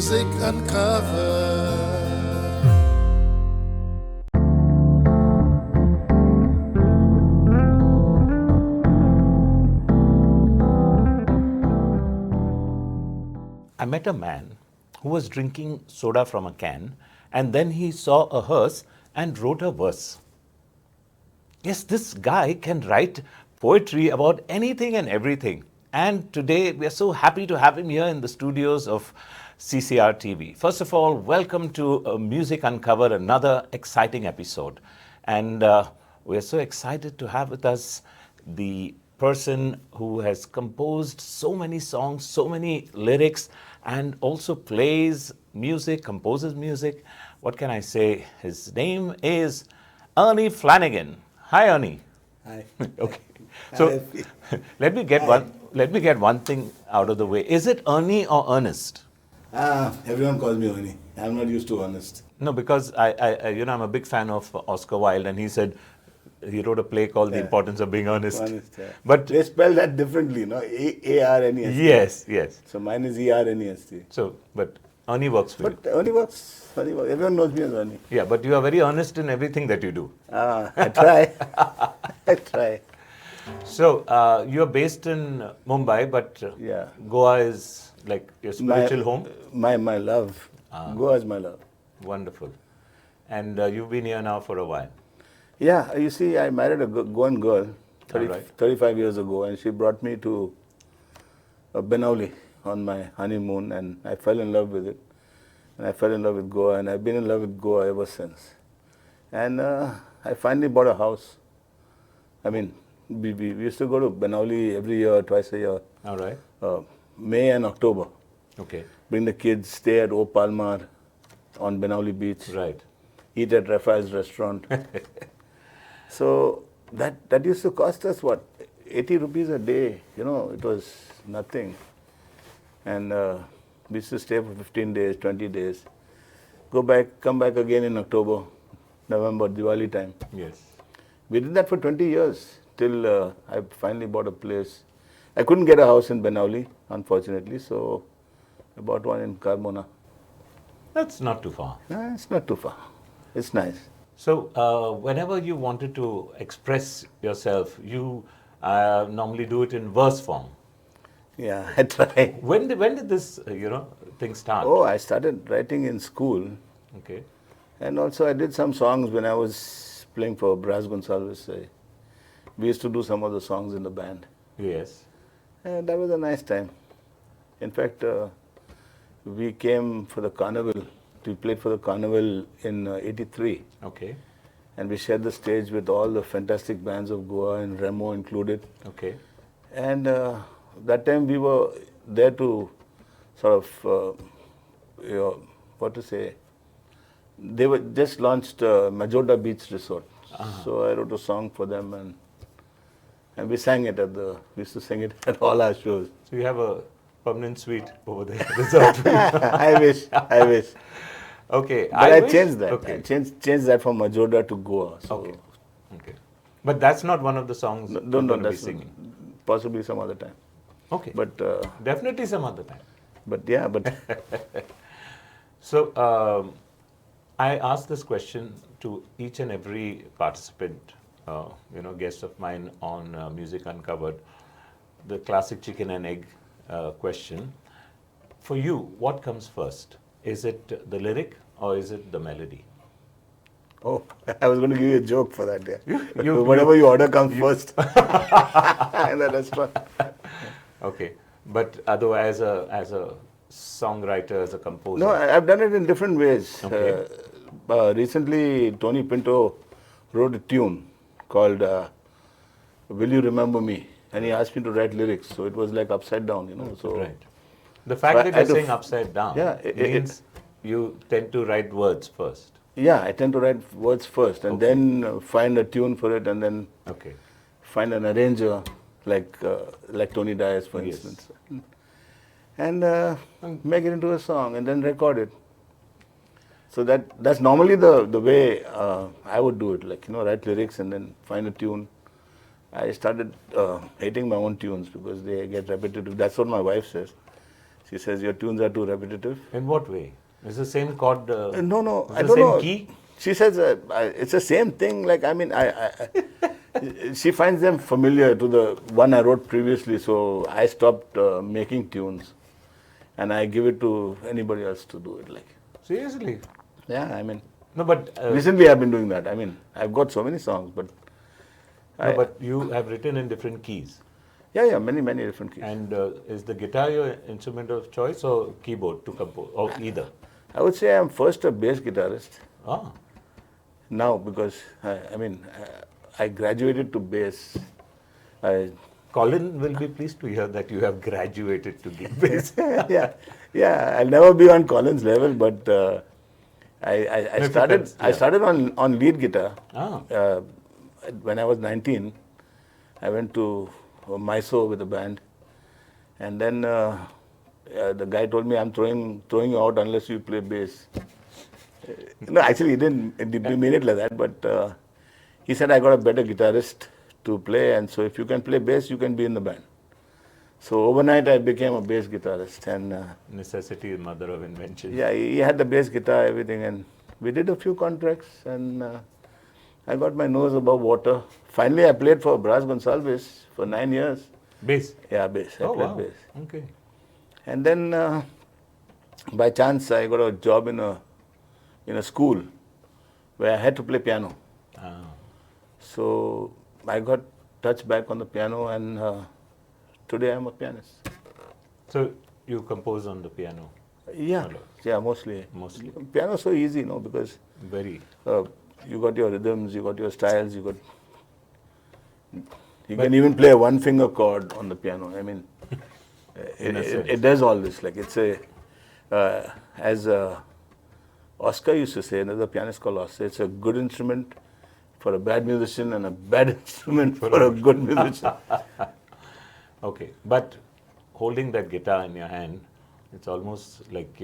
Music Uncovered. I met a man who was drinking soda from a can, and then he saw a hearse and wrote a verse. Yes, this guy can write poetry about anything and everything. And today we are so happy to have him here in the studios of CCR TV. First of all, welcome to Music Uncovered, another exciting episode. And we are so excited to have with us the person who has composed so many songs, so many lyrics, and also plays music, composes music. What can I say? His name is Ernie Flanagan. Hi, Ernie. Hi. Okay. So let me get one thing out of the way. Is it Ernie or Ernest? Everyone calls me Ernie. I'm not used to Ernest. No, because I'm a big fan of Oscar Wilde, and he said he wrote a play called The Importance of Being Earnest. Ernest, yeah. But they spell that differently, no? A-R-N-E-S-T. Yes. So mine is E-R-N-E-S-T. So, but Ernie works for you. But Ernie works. Everyone knows me as Ernie. Yeah, but you are very earnest in everything that you do. I try. I try. So, you're based in Mumbai, but Yeah. Goa is like your spiritual home? My love. Goa is my love. Wonderful. And you've been here now for a while. Yeah, you see, I married a Goan girl 35 years ago, and she brought me to Benaulim on my honeymoon, and I fell in love with it. And I fell in love with Goa, and I've been in love with Goa ever since. And I finally bought a house. I mean, we used to go to Benaulim every year, twice a year. All right. May and October. Okay. Bring the kids, stay at O Palmar on Benaulim Beach. Right. Eat at Rafael's restaurant. So that used to cost us what, 80 rupees a day. You know, it was nothing. And we used to stay for 15 days, 20 days. Come back again in October, November, Diwali time. Yes. We did that for 20 years till I finally bought a place. I couldn't get a house in Benaulim, unfortunately, so I bought one in Carmona. That's not too far. It's not too far. It's nice. So, whenever you wanted to express yourself, you normally do it in verse form. Yeah, I try. When did this, thing start? Oh, I started writing in school. Okay. And also I did some songs when I was playing for Brass Gonsalves. We used to do some of the songs in the band. Yes. And that was a nice time. In fact, we came for the carnival. We played for the carnival in 83. Okay. And we shared the stage with all the fantastic bands of Goa and Remo included. Okay. And that time we were there to sort of, they were just launched Majorda Beach Resort. So I wrote a song for them and we sang it we used to sing it at all our shows. So you have a permanent suite over there. Resort. I wish. Okay. But I wish- changed that. Okay. I changed that from Majorda to Goa. So Okay. But that's not one of the songs you're no, going to be that's singing. possibly some other time. Okay. But Definitely some other time. but So, I ask this question to each and every participant, guest of mine on Music Uncovered, the classic chicken and egg question. For you, what comes first? Is it the lyric or is it the melody? oh, I was going to give you a joke for that. Yeah. You- Whatever you order comes first in the restaurant. Okay, but otherwise, as a songwriter, as a composer. No, I've done it in different ways. Okay. Recently, Tony Pinto wrote a tune called "Will You Remember Me," and he asked me to write lyrics. So it was like upside down, So Right. The fact So that I you're had to saying upside down Yeah, means you tend to write words first. yeah, I tend to write words first, and then find a tune for it, and then Okay. find an arranger like Tony Dias, for Yes. instance, and make it into a song, and then record it. So that's normally the way I would do it, write lyrics and then find a tune. I started hating my own tunes because they get repetitive. That's what my wife says. She says, your tunes are too repetitive. In what way? Is the same chord? No, is I the don't same know. key? She says, it's the same thing. Like, I mean, she finds them familiar to the one I wrote previously, so I stopped making tunes. And I give it to anybody else to do it. Like, Seriously? yeah, I mean, No, but recently I've been doing that. I mean, I've got so many songs, but but you have written in different keys. yeah, many different keys. And is the guitar your instrument of choice or keyboard to compose, or either? I would say I'm first a bass guitarist Ah, now because I graduated to bass. Colin will be pleased to hear that you have graduated to the bass. yeah. I'll never be on Colin's level, but I started on lead guitar. Ah. When I was 19, I went to Mysore with a band, and then the guy told me, I'm throwing you out unless you play bass. No, actually he didn't mean it like that, but he said, I got a better guitarist to play, and so if you can play bass, you can be in the band. So overnight I became a bass guitarist, and Necessity is mother of invention. yeah, he had the bass guitar, everything, and we did a few contracts, and I got my nose above water. Finally, I played for Bras Gonçalves for 9 years. Bass? Yeah, bass. I played bass. Okay. And then, by chance, I got a job in a school where I had to play piano. Ah. So I got touched back on the piano, and today I'm a pianist. So you compose on the piano? Yeah, mostly. Mostly. Piano is so easy, because Very. you got your rhythms, you got your styles, you can even play a one-finger chord on the piano. I mean, it does all this. Like, it's as Oscar used to say, another pianist called Oscar, it's a good instrument for a bad musician and a bad instrument for a good musician. Okay, but holding that guitar in your hand, it's almost like,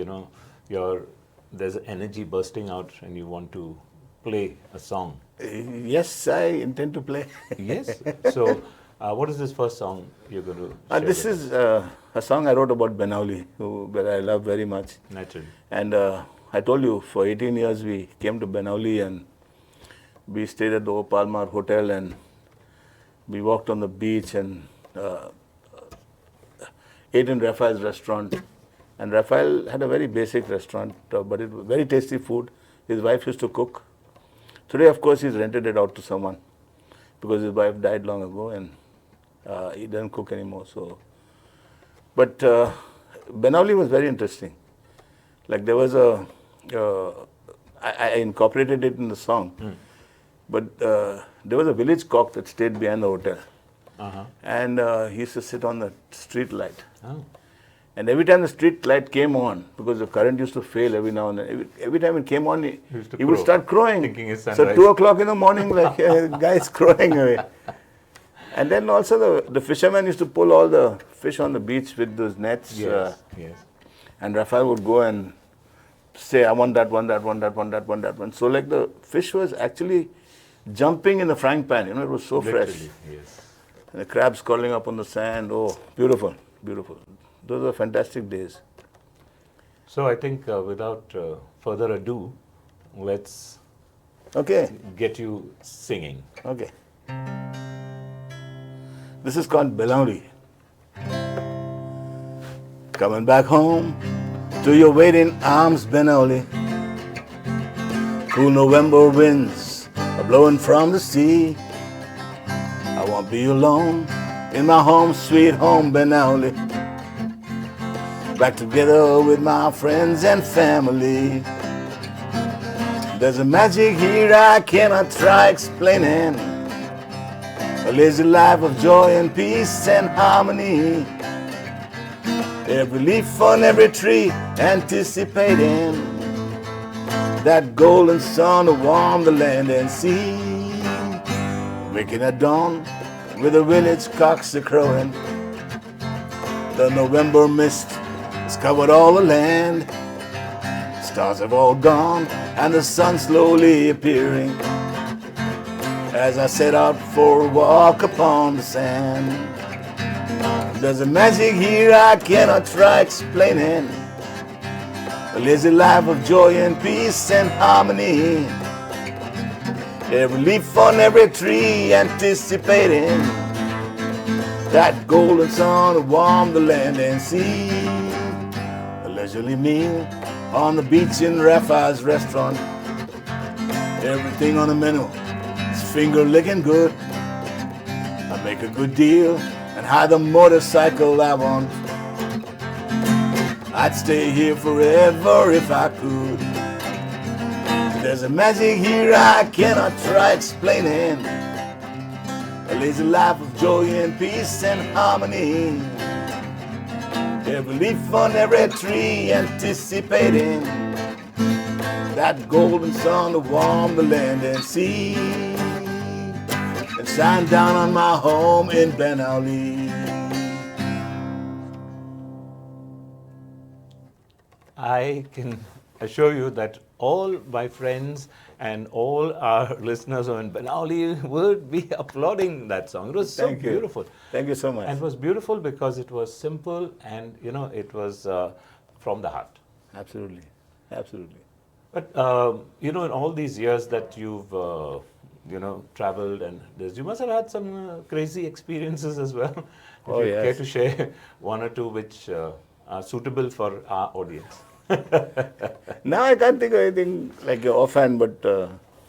there's energy bursting out and you want to play a song. Yes, I intend to play. Yes. So, what is this first song you're going to share This with is a song I wrote about Benaulim, that I love very much. Naturally. And I told you, for 18 years we came to Benaulim and we stayed at the Opalmar Hotel and we walked on the beach and ate in Raphael's restaurant. And Raphael had a very basic restaurant, but it was very tasty food. His wife used to cook. Today, of course, he's rented it out to someone because his wife died long ago and he doesn't cook anymore. So, but Benaulim was very interesting. Like, there was I incorporated it in the song, but there was a village cock that stayed behind the hotel. And he used to sit on the street light. Oh. And every time the street light came on, because the current used to fail every now and then, every time it came on, he would start crowing. Thinking it's so sunrise. 2 o'clock in the morning, like, guy's crowing away. And then also the fishermen used to pull all the fish on the beach with those nets. Yes. And Raphael would go and say, I want that one, that one, that one, that one, that one. So like the fish was actually jumping in the frying pan, it was so Literally, fresh. yes. And the crabs curling up on the sand, oh, beautiful, beautiful. Those are fantastic days. So I think without further ado, let's get you singing. Okay. This is called Benaulim. Coming back home to your waiting arms, Benaulim. Cool November winds are blowing from the sea. I won't be alone in my home, sweet home, Benaulim. Back together with my friends and family. There's a magic here I cannot try explaining. A lazy life of joy and peace and harmony. Every leaf on every tree anticipating that golden sun to warm the land and sea. Waking at dawn with the village cocks a crowing. The November mist has covered all the land. Stars have all gone and the sun slowly appearing as I set out for a walk upon the sand. There's a magic here I cannot try explaining. A lazy life of joy and peace and harmony. Every leaf on every tree anticipating that golden sun to warm the land and sea. A leisurely meal on the beach in Rafa's restaurant. Everything on the menu is finger licking good. I make a good deal and hire the motorcycle I want. I'd stay here forever if I could. There's a magic here I cannot try explaining. A lazy life of joy and peace and harmony. Every leaf on every tree anticipating that golden sun to warm the land and sea. And shine down on my home in Benaulim. I can assure you that all my friends and all our listeners in Benaulim would be applauding that song. It was so Thank you. beautiful. Thank you so much. And it was beautiful because it was simple and, it was from the heart. Absolutely. Absolutely. But, in all these years that you've, traveled and this, you must have had some crazy experiences as well. If Oh, you yes. care to share one or two which are suitable for our audience. Now I can't think of anything like your offhand, but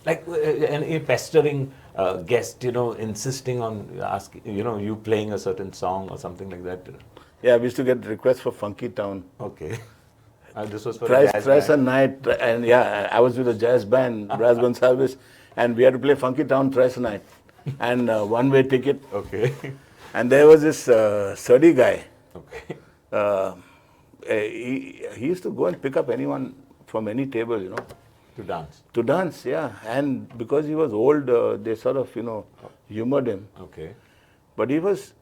Like a pestering guest, insisting on asking, you playing a certain song or something like that. yeah, we used to get requests for Funky Town. Okay. This was for a jazz Thrice a band. night, and yeah, I was with a jazz band, Brass Gonsalves, and we had to play Funky Town thrice a night, and one-way ticket. Okay. And there was this Surdy guy. Okay. He used to go and pick up anyone from any table, To dance. to dance, yeah. And because he was old, they sort of, humored him. Okay. But he was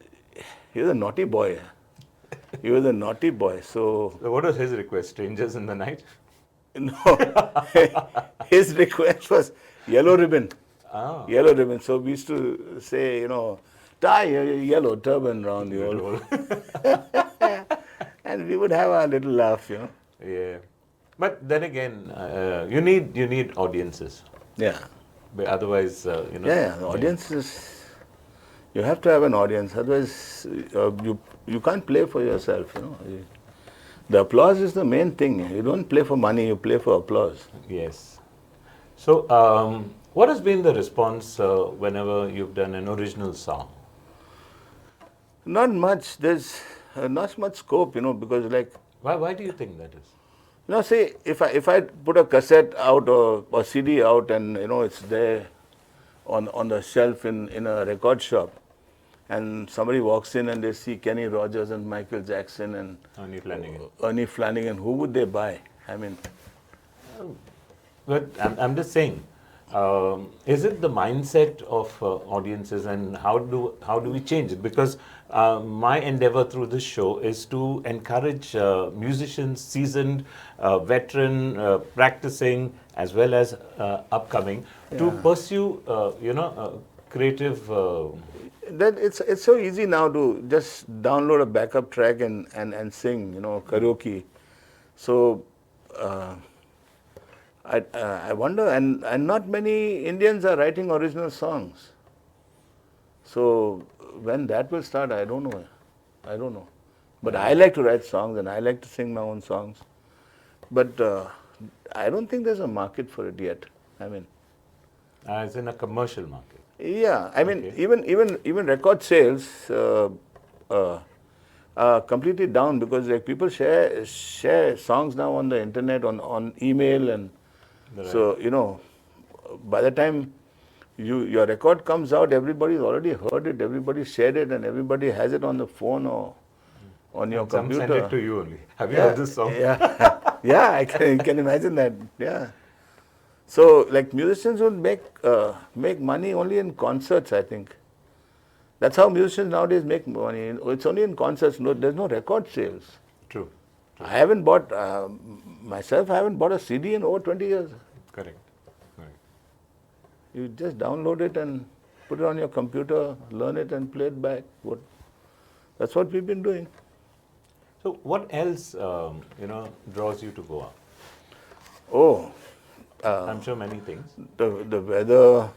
a naughty boy. He was a naughty boy. So, So what was his request? Strangers in the night? no, his request was yellow ribbon. Ah. Yellow ribbon. So we used to say, tie a yellow turban around the old. And we would have our little laugh, Yeah. But then again, you need audiences. Yeah. But otherwise, Yeah, the audience is. You have to have an audience, otherwise you can't play for yourself. The applause is the main thing. You don't play for money; you play for applause. Yes. So, what has been the response whenever you've done an original song? Not much. There's not much scope, because like. Why do you think that is? See, if I put a cassette out or CD out and it's there on the shelf in a record shop, and somebody walks in and they see Kenny Rogers and Michael Jackson and Ernie Flanagan, who would they buy? I mean, but I'm just saying, is it the mindset of audiences, and how do we change it? Because my endeavor through this show is to encourage musicians, seasoned, veteran, practicing, as well as upcoming, to pursue, creative. that it's so easy now to just download a backup track and sing, karaoke. So I wonder, and not many Indians are writing original songs. So when that will start, I don't know. But I like to write songs and I like to sing my own songs. But I don't think there's a market for it yet. I mean, As in a commercial market. yeah, I mean, Okay. even record sales are completely down because like people share songs now on the internet, on email, and so by the time your record comes out, everybody's already heard it, everybody shared it, and everybody has it on the phone or on your Some computer. send it to you only. Have you heard this song? Yeah, yeah, I can imagine that. Yeah. So, like musicians will make money only in concerts, I think. That's how musicians nowadays make money. It's only in concerts. No, there's no record sales. True. I haven't bought myself. I haven't bought a CD in over 20 years. Correct. You just download it and put it on your computer, learn it, and play it back. That's what we've been doing. So what else, draws you to Goa? Oh, I'm sure many things. the weather,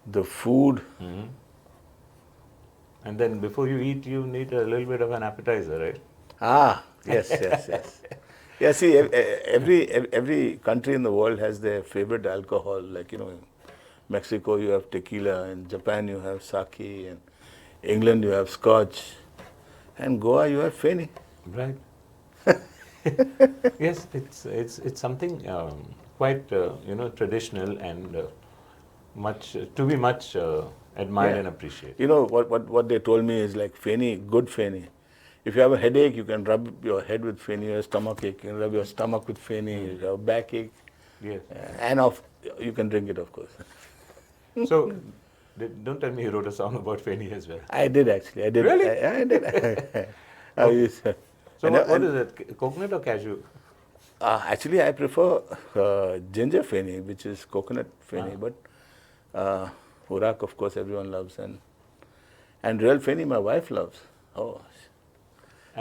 the food. And then before you eat, you need a little bit of an appetizer, right? Ah, yes, yes, yes. Yeah, see, every country in the world has their favorite alcohol. Like, in Mexico you have tequila, in Japan you have sake, and England you have scotch, and Goa you have Feni. Right. Yes, it's something quite traditional and much admired Yeah. and appreciated. You know what they told me is like Feni, good Feni. If you have a headache, you can rub your head with Feni. Your stomach ache, you can rub your stomach with Feni. You have a backache, Yes. and you can drink it, of course. So, don't tell me you wrote a song about Feni as well. I did actually. I did. Really? I did. Oh. Yes. So what is it? Coconut or cashew? Actually, I prefer ginger Feni, which is coconut Feni, but Hurak, of course, everyone loves, and real Feni, my wife loves. Oh,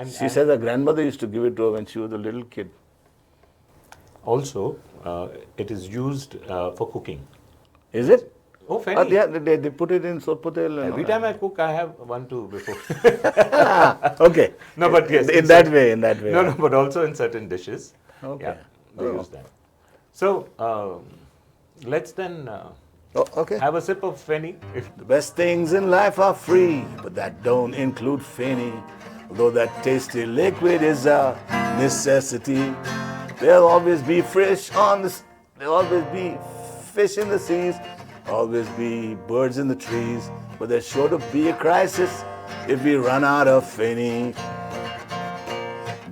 she says her grandmother used to give it to her when she was a little kid. Also, it is used for cooking. Is it? Oh, Feni. Yeah, they put it in sopotel. Every time I cook, I have one, two before. Okay. No, but yes. In that way. No, but also in certain dishes. Okay. Yeah, they use that. So, let's then Okay. have a sip of Feni. The best things in life are free, but that don't include Feni. Although that tasty liquid is a necessity, there'll always be there'll always be fish in the seas, always be birds in the trees, but there's sure to be a crisis if we run out of Feni.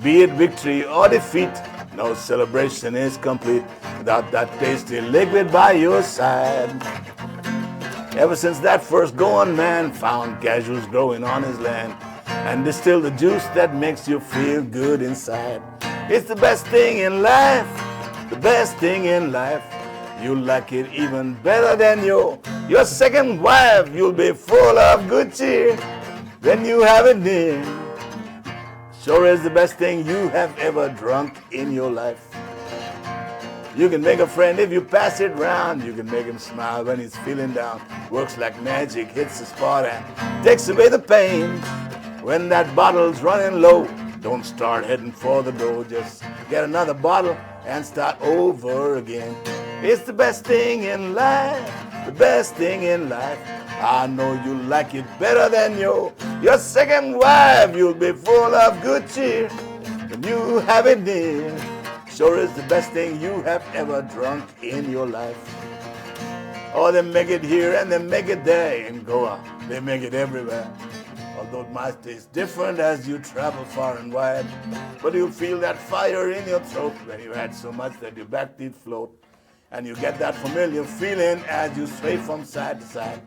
Be it victory or defeat, no celebration is complete without that tasty liquid by your side. Ever since that first going man found cashews growing on his land and distilled the juice that makes you feel good inside. It's the best thing in life, the best thing in life. You'll like it even better than your second wife. You'll be full of good cheer when you have it near. Sure is the best thing you have ever drunk in your life. You can make a friend if you pass it round. You can make him smile when he's feeling down. Works like magic, hits the spot and takes away the pain. When that bottle's running low, don't start heading for the door. Just get another bottle and start over again. It's the best thing in life, the best thing in life. I know you like it better than your second wife. You'll be full of good cheer when you have it near. Sure is the best thing you have ever drunk in your life. Oh, they make it here and they make it there in Goa. They make it everywhere. Although it might taste different as you travel far and wide. But you'll feel that fire in your throat when you had so much that your back teeth float. And you get that familiar feeling as you sway from side to side.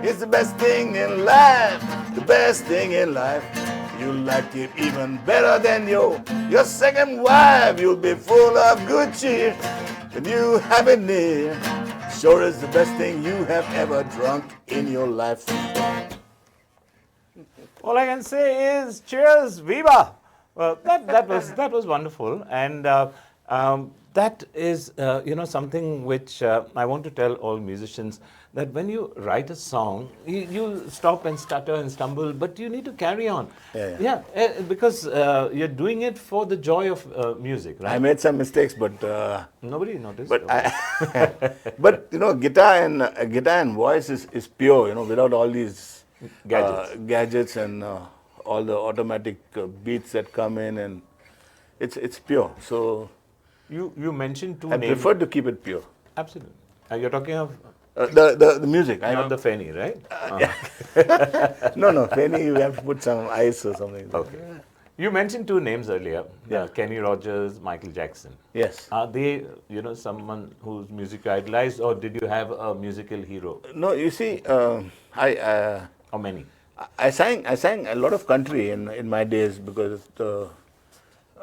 It's the best thing in life, the best thing in life. You'll like it even better than your second wife. You'll be full of good cheer when you have it near. Sure is the best thing you have ever drunk in your life. All I can say is cheers, viva! Well, that was wonderful, and that is something which I want to tell all musicians, that when you write a song, you stop and stutter and stumble, but you need to carry on. Because you're doing it for the joy of music, right? I made some mistakes, but nobody noticed. But guitar and voice is pure. Without all these gadgets and all the automatic beats that come in, and it's pure. So you mentioned two I names. prefer to keep it pure. Absolutely. You're talking of the music. not the Feni, right? No, Feni you have to put some ice or something. Okay. You mentioned two names earlier, Kenny Rogers, Michael Jackson. Yes. Are they, someone whose music you idolized, or did you have a musical hero? No, you see, How many? I sang a lot of country in my days because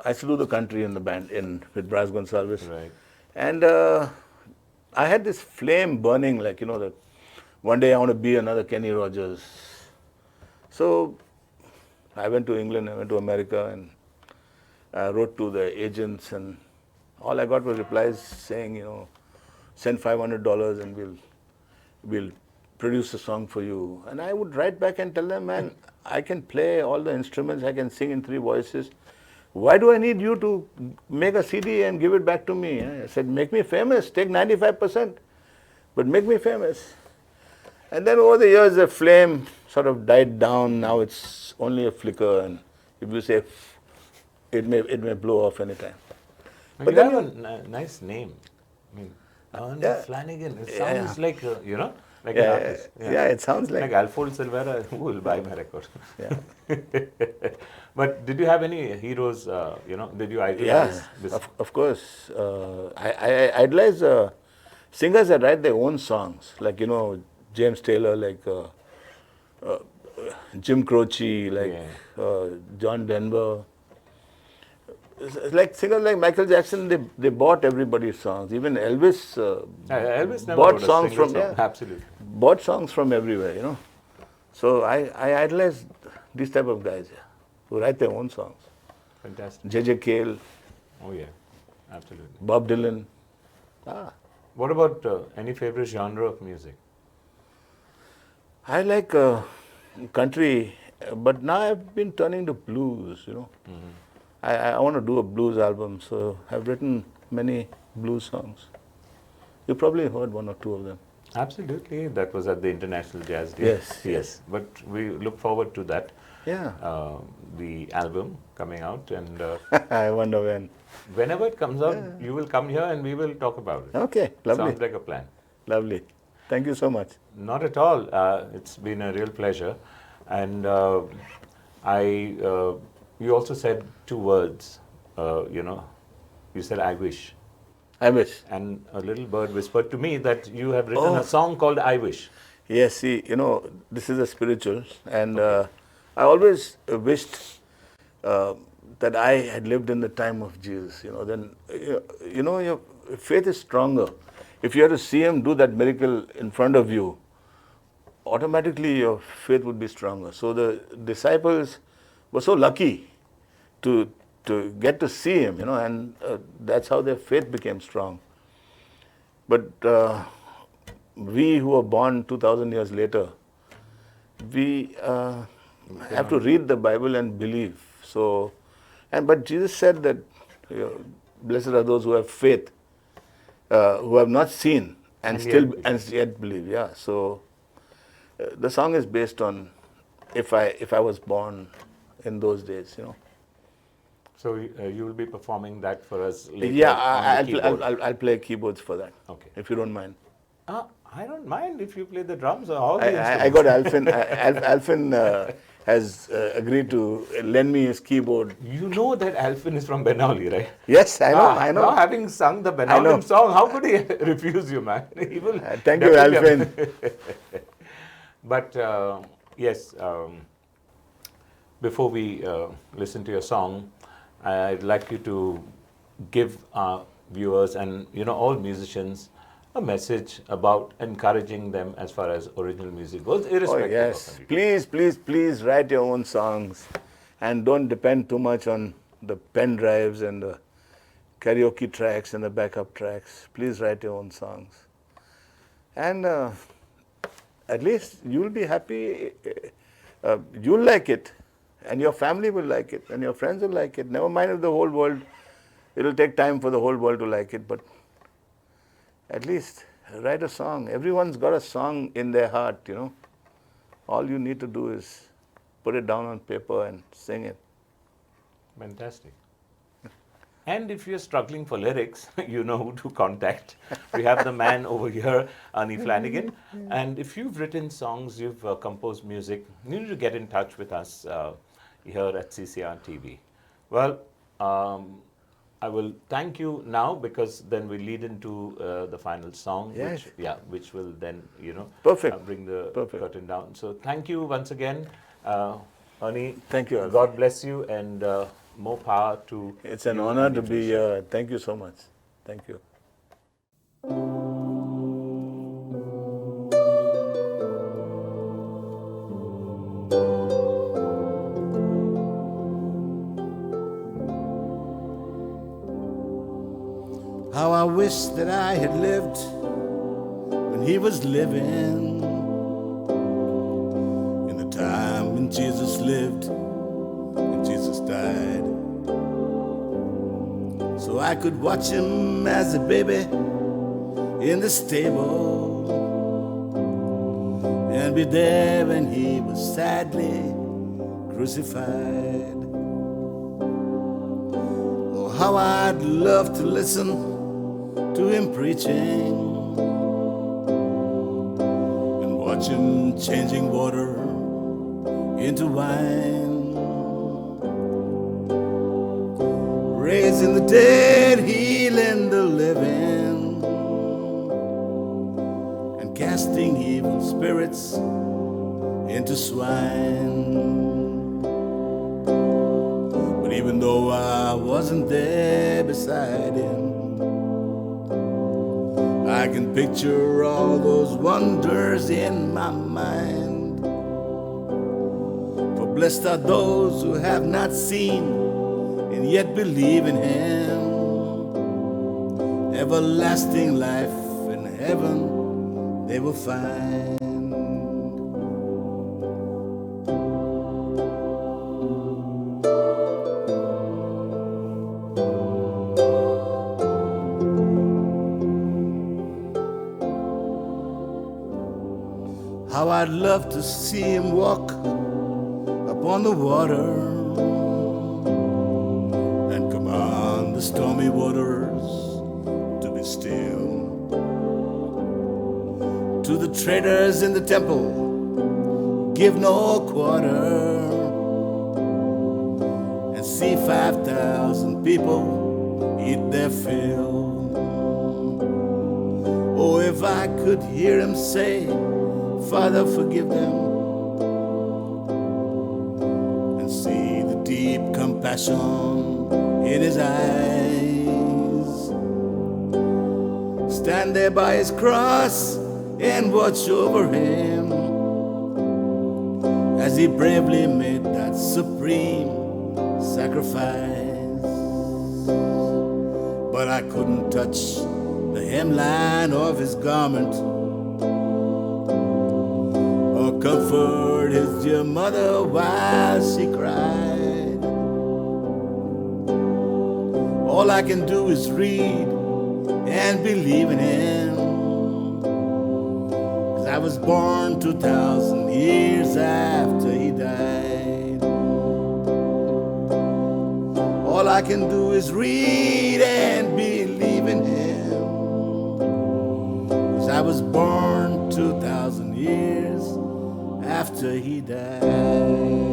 I used to do the country in the band with Brass Gonsalves. Right. And I had this flame burning, like, that one day I want to be another Kenny Rogers. So I went to England, I went to America, and I wrote to the agents, and all I got was replies saying, send $500 and we'll produce a song for you. And I would write back and tell them, man, I can play all the instruments, I can sing in 3 voices. Why do I need you to make a CD and give it back to me? I said, make me famous, take 95%, but make me famous. And then over the years, the flame sort of died down. Now it's only a flicker, and if you say, it may blow off anytime. But you have a nice name. I mean, Ernie Flanagan. It sounds like, like an artist. Yeah, it sounds like Alfwold, Silveira, who will buy my record? Yeah. But did you have any heroes, did you idolize this? Of course. I idolize singers that write their own songs, like, James Taylor, like Jim Croce, like John Denver. Like singers like Michael Jackson, they bought everybody's songs. Even Elvis, Elvis never bought wrote songs a from single song. Absolutely. Bought songs from everywhere, So I idolize these type of guys, who write their own songs. Fantastic. J.J. Cale. Oh yeah, absolutely. Bob Dylan. What about any favorite genre of music? I like country, but now I've been turning to blues, Mm-hmm. I want to do a blues album, so I've written many blues songs. You probably heard 1 or 2 of them. Absolutely. That was at the International Jazz Day. Yes. But we look forward to that. Yeah. The album coming out, and I wonder when. Whenever it comes out, you will come here and we will talk about it. Okay, lovely. Sounds like a plan. Lovely. Thank you so much. Not at all. It's been a real pleasure. And you also said 2 words, you said, I wish. I wish. And a little bird whispered to me that you have written a song called I Wish. Yes, see, this is a spiritual, and I always wished that I had lived in the time of Jesus. Then your faith is stronger. If you had to see him do that miracle in front of you, automatically your faith would be stronger. So the disciples were so lucky to get to see him, and that's how their faith became strong. But we who were born 2,000 years later, we have to read the Bible and believe. So, but Jesus said that blessed are those who have faith, who have not seen and yet believe. Yeah. So the song is based on if I was born in those days, So you will be performing that for us later. Yeah, I'll play keyboards for that. Okay. If you don't mind. I don't mind if you play the drums or all the instruments. I got Alfin has agreed to lend me his keyboard. You know that Alfin is from Benaulim, right? Yes, I know. Now having sung the Benaulim song, how could he refuse you, man? He will thank you, Alfin. But yes, before we listen to your song, I'd like you to give our viewers and all musicians a message about encouraging them as far as original music goes, irrespective yes. of Please write your own songs, and don't depend too much on the pen drives and the karaoke tracks and the backup tracks. Please write your own songs, and at least you'll be happy. You'll like it, and your family will like it, and your friends will like it. Never mind if the whole world. It'll take time for the whole world to like it, but at least write a song. Everyone's got a song in their heart, All you need to do is put it down on paper and sing it. Fantastic. And if you're struggling for lyrics, you know who to contact. We have the man over here, Ernie Flanagan. And if you've written songs, you've composed music, you need to get in touch with us here at CCR TV. Well, I will thank you now, because then we lead into the final song, which will then, bring the curtain down. So thank you once again, Ernie. Thank you. God bless you, and more power to you. It's an honor to be here. Thank you so much. Thank you. how I wish that I had lived when he was living, in the time when Jesus lived and Jesus died, so I could watch him as a baby in the stable and be there when he was sadly crucified. Oh, how I'd love to listen to him preaching and watch him changing water into wine, raising the dead, healing the living, and casting evil spirits into swine. But even though I wasn't there beside him, I can picture all those wonders in my mind. For blessed are those who have not seen and yet believe in him. Everlasting life in heaven they will find. How I'd love to see him walk upon the water and command the stormy waters to be still. To the traders in the temple, give no quarter, and see 5,000 people eat their fill. Oh, if I could hear him say, Father, forgive them, and see the deep compassion in his eyes. Stand there by his cross and watch over him as he bravely made that supreme sacrifice. But I couldn't touch the hemline of his garment or comfort his dear mother while she cried. All I can do is read and believe in him, 'cause I was born 2,000 years after he died. All I can do is read and believe in him, 'cause I was born 2,000 years after he died.